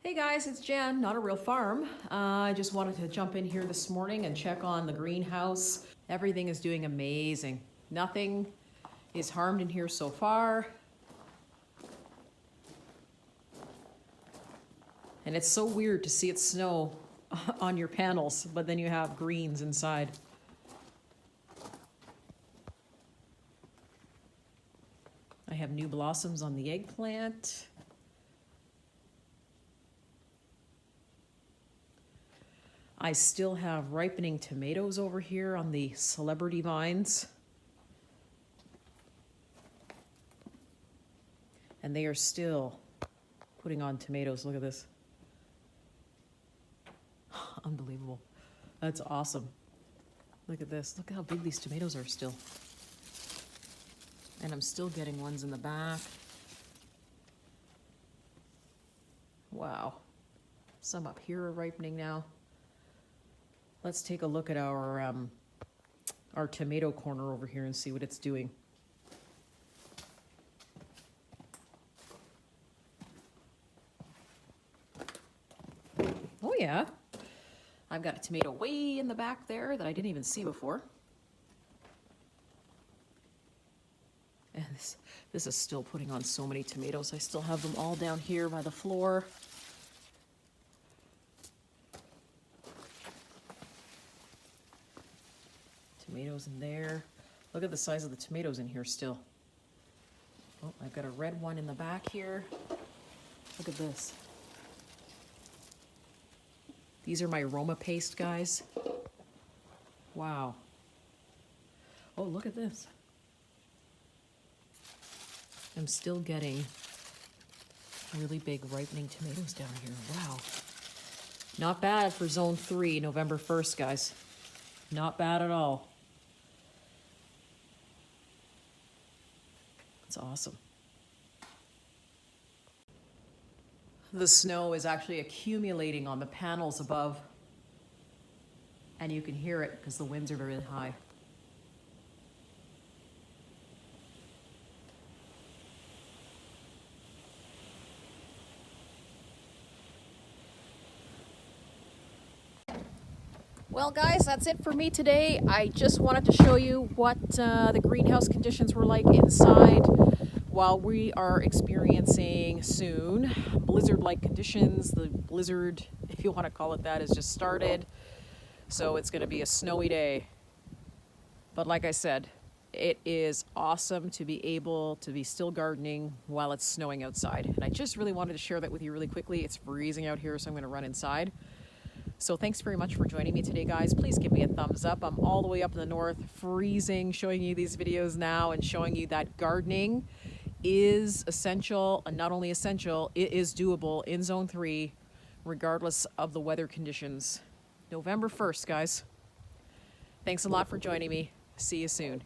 Hey guys, it's Jan, Not a Real Farm. I just wanted to jump in here this morning and check on the greenhouse. Everything is doing amazing. Nothing is harmed in here so far. And it's so weird to see it snow on your panels, but then you have greens inside. I have new blossoms on the eggplant. I still have ripening tomatoes over here on the celebrity vines. And they are still putting on tomatoes. Look at this. Unbelievable. That's awesome. Look at this. Look at how big these tomatoes are still. And I'm still getting ones in the back. Wow. Some up here are ripening now. Let's take a look at our tomato corner over here and see what it's doing. Oh yeah, I've got a tomato way in the back there that I didn't even see before. And this is still putting on so many tomatoes. I still have them all down here by the floor. Tomatoes in there. Look at the size of the tomatoes in here still. Oh, I've got a red one in the back here. Look at this. These are my Roma paste, guys. Wow. Oh, look at this. I'm still getting really big ripening tomatoes down here. Wow. Not bad for zone 3, November 1st, guys. Not bad at all. It's awesome. The snow is actually accumulating on the panels above, and you can hear it because the winds are very high. Well guys, that's it for me today. I just wanted to show you what the greenhouse conditions were like inside while we are experiencing soon blizzard-like conditions. The blizzard, if you want to call it that, has just started. So it's going to be a snowy day. But like I said, it is awesome to be able to be still gardening while it's snowing outside. And I just really wanted to share that with you really quickly. It's freezing out here, so I'm going to run inside. So thanks very much for joining me today, guys. Please give me a thumbs up. I'm all the way up in the north, freezing, showing you these videos now and showing you that gardening is essential, and not only essential, it is doable in zone 3, regardless of the weather conditions. November 1st, guys. Thanks a lot for joining me. See you soon.